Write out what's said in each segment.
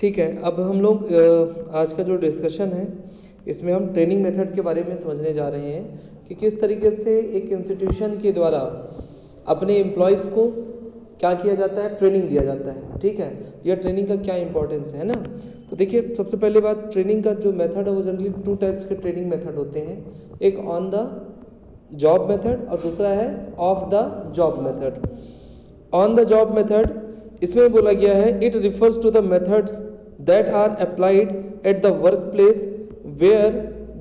ठीक है, अब हम लोग आज का जो डिस्कशन है इसमें हम ट्रेनिंग मेथड के बारे में समझने जा रहे हैं कि किस तरीके से एक इंस्टीट्यूशन के द्वारा अपने एम्प्लॉयज़ को क्या किया जाता है, ट्रेनिंग दिया जाता है। ठीक है, यह ट्रेनिंग का क्या इंपॉर्टेंस है ना। तो देखिए, सबसे पहले बात, ट्रेनिंग का जो मेथड है वो जनरली 2 टाइप्स के ट्रेनिंग मेथड होते हैं। एक ऑन द जॉब मेथड और दूसरा है off the job method. On the job method, इसमें बोला गया है it refers to the methods that are applied at the work place where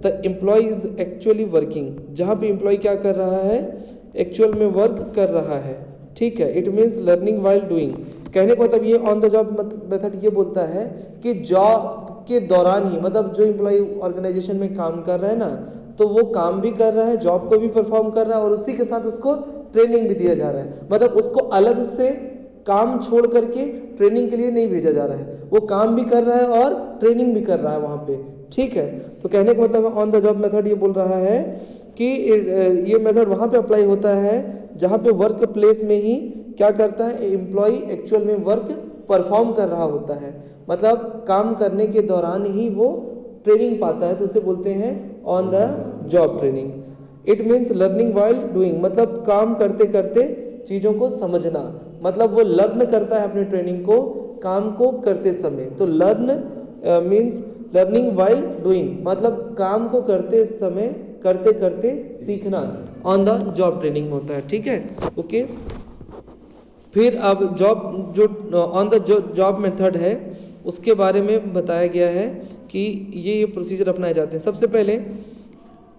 the employee is actually working. जहाँ पे एम्प्लॉय क्या कर रहा है, एक्चुअल में वर्क कर रहा है। ठीक है, it means learning while doing. कहने का मतलब ये ऑन द जॉब मेथड ये बोलता है कि जॉब के दौरान ही, मतलब जो एम्प्लॉय ऑर्गेनाइजेशन में काम कर रहा है ना, तो वो काम भी कर रहा है, जॉब को भी परफॉर्म कर रहा है और उसी के साथ उसको ट्रेनिंग भी दिया जा रहा है। मतलब उसको अलग से काम छोड़ करके ट्रेनिंग के लिए नहीं भेजा जा रहा है, वो काम भी कर रहा है और ट्रेनिंग भी कर रहा है वहाँ पे। ठीक है, तो कहने का मतलब ऑन द जॉब मेथड ये बोल रहा है कि ये मेथड वहाँ पे अप्लाई होता है जहाँ पे वर्क प्लेस में ही क्या करता है, एम्प्लॉय एक्चुअल में वर्क परफॉर्म कर रहा होता है, मतलब काम करने के दौरान ही वो ट्रेनिंग पाता है, तो उसे बोलते हैं on the job training. It means learning while doing, मतलब काम करते करते चीज़ों को समझना, मतलब वो लर्न करता है अपने ट्रेनिंग को काम को करते समय। तो learn means learning while doing, मतलब काम को करते समय करते करते सीखना ऑन द जॉब ट्रेनिंग होता है। ठीक है, ओके। फिर अब जॉब जो ऑन द जॉब मेथड है उसके बारे में बताया गया है कि ये प्रोसीजर अपनाए जाते हैं। सबसे पहले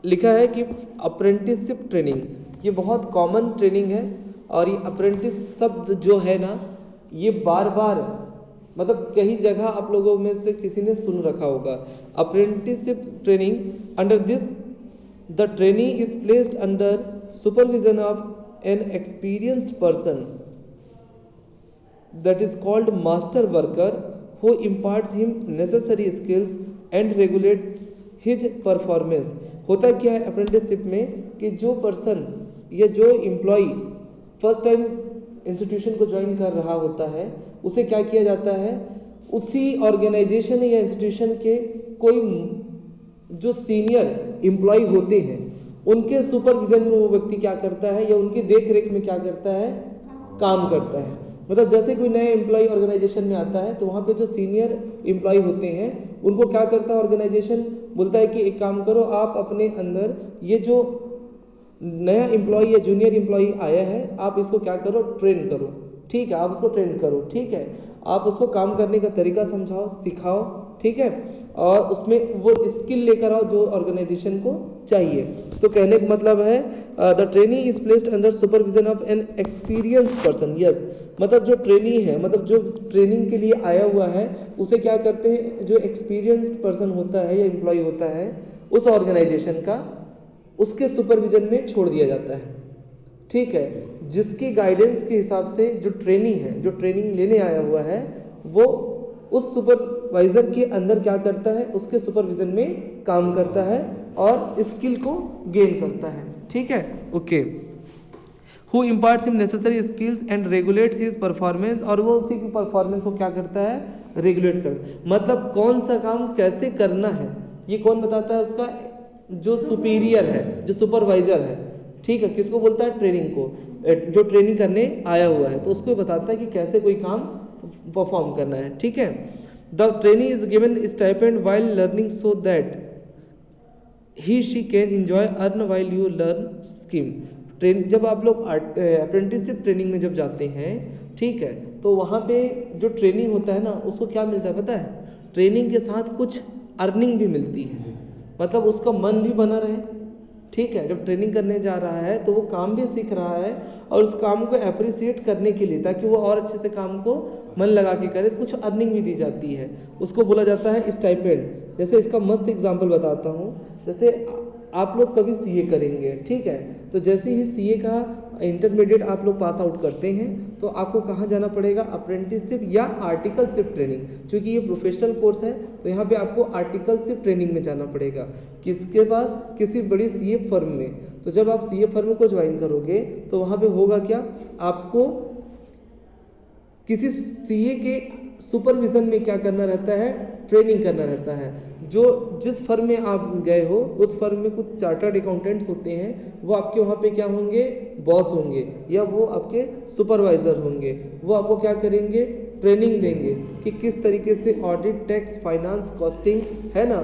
लिखा है कि अप्रेंटिसशिप ट्रेनिंग, ये बहुत कॉमन ट्रेनिंग है और ये अप्रेंटिस शब्द जो है ना, ये बार बार मतलब कई जगह आप लोगों में से किसी ने सुन रखा होगा। Apprenticeship training, under this the trainee is placed under supervision of N experienced person that is called master worker who imparts him necessary skills and regulates his performance। होता क्या है अप्रेंटिसशिप में कि जो पर्सन या जो एम्प्लॉय फर्स्ट टाइम इंस्टीट्यूशन को join कर रहा होता है, उसे क्या किया जाता है, उसी ऑर्गेनाइजेशन या इंस्टीट्यूशन के कोई जो सीनियर एम्प्लॉय होते हैं उनके सुपरविजन में वो व्यक्ति क्या करता है या उनकी देख रेख में क्या करता है, काम करता है। मतलब जैसे कोई नया एम्प्लॉय ऑर्गेनाइजेशन में आता है तो वहाँ पे जो सीनियर एम्प्लॉय होते हैं उनको क्या करता है, ऑर्गेनाइजेशन बोलता है कि एक काम करो, आप अपने अंदर ये जो नया एम्प्लॉय या जूनियर एम्प्लॉय आया है, आप इसको क्या करो, ट्रेन करो। ठीक है, आप उसको ट्रेन करो। ठीक है, आप उसको काम करने का तरीका समझाओ, सिखाओ। ठीक है, और उसमें वो स्किल लेकर आओ जो ऑर्गेनाइजेशन को चाहिए। तो कहने का मतलब है the trainee is placed under supervision of N experienced person. Yes, मतलब जो ट्रेनी है, मतलब जो ट्रेनिंग के लिए आया हुआ है, उसे क्या करते हैं, जो एक्सपीरियंस्ड पर्सन होता है या एम्प्लॉय होता है उस ऑर्गेनाइजेशन का, उसके सुपरविजन में छोड़ दिया जाता है। ठीक है, जिसकी गाइडेंस के हिसाब से जो ट्रेनी है, जो ट्रेनिंग लेने आया हुआ है, वो उस सुपरवाइजर के अंदर क्या करता है, उसके सुपरविजन में काम करता है और स्किल को गेन करता है। ठीक है, okay. Who imparts him necessary skills and regulates his performance, और वो उसी की परफॉर्मेंस को क्या करता है, रेगुलेट करता है। मतलब कौन सा काम कैसे करना है ये कौन बताता है, उसका जो सुपीरियर है, जो सुपरवाइजर है। ठीक है, किसको बोलता है, ट्रेनिंग को, जो ट्रेनिंग करने आया हुआ है तो उसको बताता है कि कैसे कोई काम परफॉर्म करना है। ठीक है, the trainee is given stipend while learning so that he she can enjoy earn while you learn scheme. जब आप लोग अप्रेंटिसशिप ट्रेनिंग में जब जाते हैं, ठीक है, तो वहाँ पे जो ट्रेनिंग होता है ना, उसको क्या मिलता है पता है, ट्रेनिंग के साथ कुछ अर्निंग भी मिलती है, मतलब उसका मन भी बना रहे। ठीक है, जब ट्रेनिंग करने जा रहा है तो वो काम भी सीख रहा है और उस काम को अप्रिसिएट करने के लिए, ताकि वो और अच्छे से काम को मन लगा के करे, कुछ अर्निंग भी दी जाती है, उसको बोला जाता है स्टाइपेंड। जैसे इसका मस्त एग्जांपल बताता हूँ, जैसे आप लोग कभी सीए करेंगे, ठीक है, तो जैसे ही सीए का इंटरमीडिएट आप लोग पास आउट करते हैं तो आपको कहाँ जाना पड़ेगा, अप्रेंटिसशिप या आर्टिकलशिप ट्रेनिंग। क्योंकि ये प्रोफेशनल कोर्स है तो यहाँ पे आपको आर्टिकलशिप ट्रेनिंग में जाना पड़ेगा, किसके पास, किसी बड़ी सीए फर्म में। तो जब आप सीए फर्म को ज्वाइन करोगे तो वहाँ पे होगा क्या, आपको किसी सीए के सुपरविजन में क्या करना रहता है, ट्रेनिंग करना रहता है। जो जिस फर्म में आप गए हो उस फर्म में कुछ चार्टर्ड अकाउंटेंट्स होते हैं, वो आपके वहाँ पे क्या होंगे, बॉस होंगे या वो आपके सुपरवाइजर होंगे। वो आपको क्या करेंगे, ट्रेनिंग देंगे कि किस तरीके से ऑडिट, टैक्स, फाइनेंस, कॉस्टिंग है ना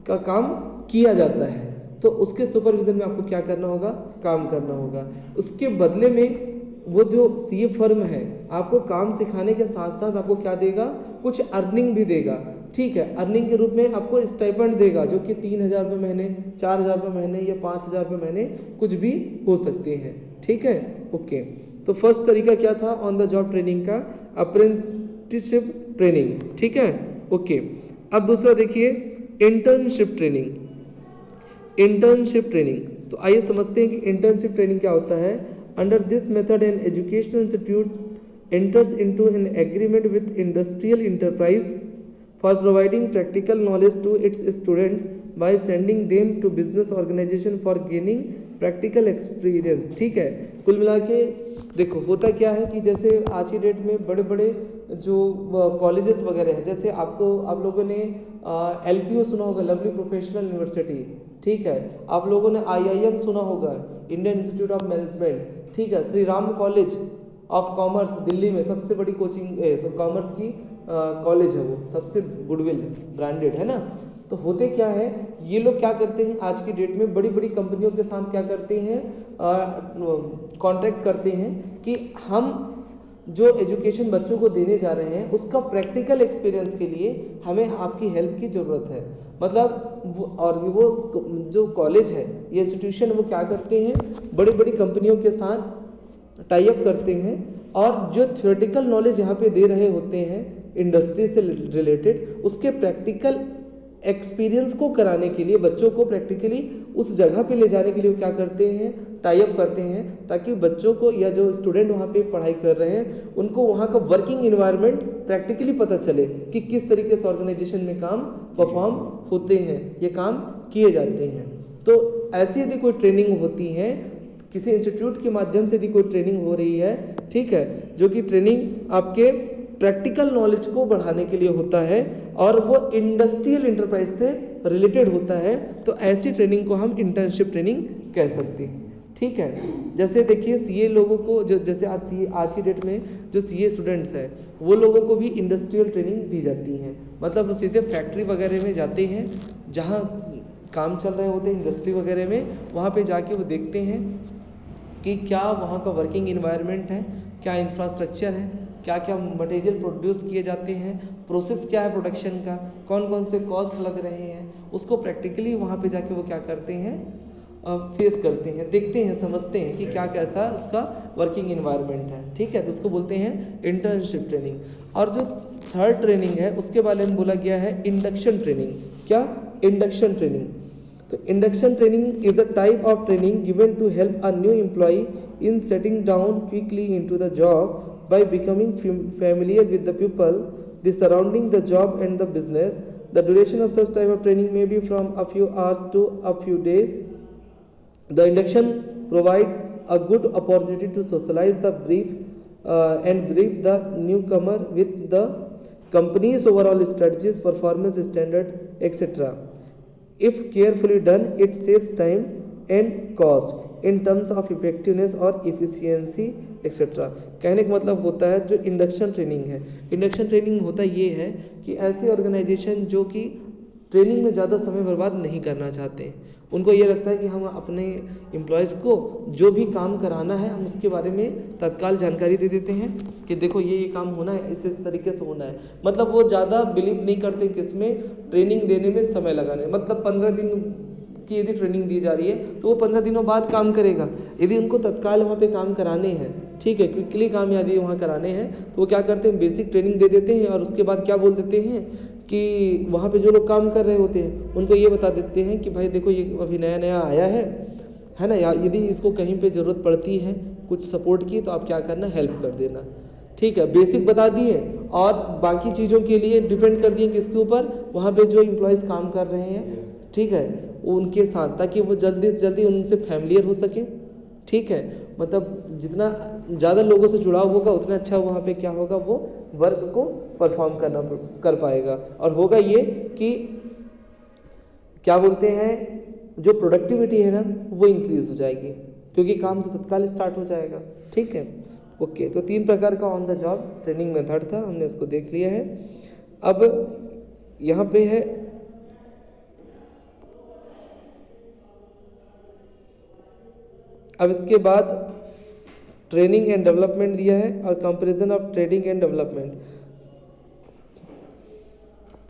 का काम किया जाता है। तो उसके सुपरविजन में आपको क्या करना होगा, काम करना होगा। उसके बदले में वो जो सीए फर्म है आपको काम सिखाने के साथ साथ आपको क्या देगा, कुछ अर्निंग भी देगा। ठीक है, अर्निंग के रूप में आपको स्टाइपेंड देगा जो कि 3,000 रुपये महीने, 4,000 रुपये महीने या 5,000 रुपये महीने कुछ भी हो सकते हैं। ठीक है, ओके। तो फर्स्ट तरीका क्या था ऑन द जॉब ट्रेनिंग का, अप्रेंटिसशिप ट्रेनिंग। ठीक है, ओके। अब दूसरा देखिए इंटर्नशिप ट्रेनिंग। इंटर्नशिप ट्रेनिंग, तो आइए समझते हैं कि इंटर्नशिप ट्रेनिंग क्या होता है। Under this method an educational institute enters into an agreement with industrial enterprise for providing practical knowledge to its students by sending them to business organization for gaining practical experience। ठीक है, कुल मिला के देखो होता क्या है कि जैसे आज की डेट में बड़े बड़े जो कॉलेजेस वगैरह हैं, जैसे आप लोगों ने LPU सुना होगा, लवली प्रोफेशनल यूनिवर्सिटी। ठीक है, आप लोगों ने IIM सुना होगा, इंडियन इंस्टीट्यूट ऑफ मैनेजमेंट। ठीक है, Shri Ram college of commerce Delhi में सबसे बड़ी कोचिंग कॉमर्स की कॉलेज है, वो सबसे गुडविल ब्रांडेड है ना। तो होते क्या है, ये लोग क्या करते हैं आज की डेट में बड़ी बड़ी कंपनियों के साथ क्या करते हैं, कॉन्ट्रैक्ट करते हैं कि हम जो एजुकेशन बच्चों को देने जा रहे हैं उसका प्रैक्टिकल एक्सपीरियंस के लिए हमें आपकी हेल्प की ज़रूरत है। मतलब वो जो कॉलेज है, ये इंस्टीट्यूशन, वो क्या करते हैं, बड़ी बड़ी कंपनियों के साथ टाई अप करते हैं और जो थ्योरेटिकल नॉलेज यहाँ पे दे रहे होते हैं इंडस्ट्री से रिलेटेड, उसके प्रैक्टिकल एक्सपीरियंस को कराने के लिए, बच्चों को प्रैक्टिकली उस जगह पे ले जाने के लिए क्या करते हैं, टाई अप करते हैं, ताकि बच्चों को या जो स्टूडेंट वहाँ पे पढ़ाई कर रहे हैं उनको वहाँ का वर्किंग इन्वायरमेंट प्रैक्टिकली पता चले कि किस तरीके से ऑर्गेनाइजेशन में काम परफॉर्म होते हैं, ये काम किए जाते हैं। तो ऐसी यदि कोई ट्रेनिंग होती है, किसी इंस्टीट्यूट के माध्यम से यदि कोई ट्रेनिंग हो रही है, ठीक है, जो कि ट्रेनिंग आपके प्रैक्टिकल नॉलेज को बढ़ाने के लिए होता है और वो इंडस्ट्रियल एंटरप्राइज से रिलेटेड होता है, तो ऐसी ट्रेनिंग को हम इंटर्नशिप ट्रेनिंग कह सकते हैं। ठीक है, जैसे देखिए सीए लोगों को, जो जैसे आज की डेट में जो सीए स्टूडेंट्स हैं वो लोगों को भी इंडस्ट्रियल ट्रेनिंग दी जाती है। मतलब वो सीधे फैक्ट्री वगैरह में जाते हैं, जहाँ काम चल रहे होते हैं इंडस्ट्री वगैरह में, वहाँ पे जाके वो देखते हैं कि क्या वहाँ का वर्किंग इन्वायरमेंट है, क्या इंफ्रास्ट्रक्चर है, क्या क्या मटेरियल प्रोड्यूस किए जाते हैं, प्रोसेस क्या है प्रोडक्शन का, कौन कौन से कॉस्ट लग रहे हैं, उसको प्रैक्टिकली वहाँ पे जाके वो क्या करते हैं, फेस करते हैं, देखते हैं, समझते हैं कि क्या कैसा उसका वर्किंग इन्वायरमेंट है। ठीक है, तो उसको बोलते हैं इंटर्नशिप ट्रेनिंग। और जो थर्ड ट्रेनिंग है उसके बारे में बोला गया है इंडक्शन ट्रेनिंग। क्या? Induction training. तो induction training is a type of training given to help a new employee in settling down quickly into the job by becoming familiar with the people, the surrounding, the job and the business. The duration of such type of training may be from a few hours to a few days. The induction provides a good opportunity to socialize the and brief the newcomer with the company's overall strategies, performance standard, etc. If carefully done, it saves time and cost in terms of effectiveness और efficiency etcetera. कहने का मतलब होता है जो induction training है, induction training होता ये है कि ऐसे ऑर्गेनाइजेशन जो कि ट्रेनिंग में ज़्यादा समय बर्बाद नहीं करना चाहते हैं, उनको ये लगता है कि हम अपने एम्प्लॉयज़ को जो भी काम कराना है हम उसके बारे में तत्काल जानकारी दे देते हैं कि देखो ये काम होना है, इस तरीके से होना है। मतलब वो ज़्यादा बिलीव नहीं करते कि इसमें ट्रेनिंग देने में समय लगाने, मतलब 15 दिन की यदि ट्रेनिंग दी जा रही है तो वो 15 दिनों बाद काम करेगा। यदि उनको तत्काल वहाँ पे काम कराने हैं, ठीक है, क्विकली काम यदि वहाँ कराने हैं तो वो क्या करते हैं, बेसिक ट्रेनिंग दे देते हैं और उसके बाद क्या बोल देते हैं कि वहाँ पे जो लोग काम कर रहे होते हैं उनको ये बता देते हैं कि भाई देखो ये अभी नया नया आया है ना, यदि इसको कहीं पे ज़रूरत पड़ती है कुछ सपोर्ट की तो आप क्या करना, हेल्प कर देना। ठीक है, बेसिक बता दिए और बाकी चीज़ों के लिए डिपेंड कर दिए किसके ऊपर, वहाँ पे जो एम्प्लॉयज़ काम कर रहे हैं, ठीक है, उनके साथ, ताकि वो जल्दी से जल्दी उनसे फैमिलियर हो सके। ठीक है, मतलब जितना ज़्यादा लोगों से जुड़ाव होगा उतना अच्छा वहाँ पे क्या होगा, वो वर्क को परफॉर्म कर पाएगा। और होगा ये कि क्या बोलते हैं, जो प्रोडक्टिविटी है ना वो इंक्रीज हो जाएगी, क्योंकि काम तो तत्काल स्टार्ट हो जाएगा। ठीक है, ओके। तो 3 प्रकार का on the job training method था, हमने इसको देख लिया है। अब यहाँ पे है अब इसके बाद ट्रेनिंग एंड डेवलपमेंट दिया है और comparison of training and development.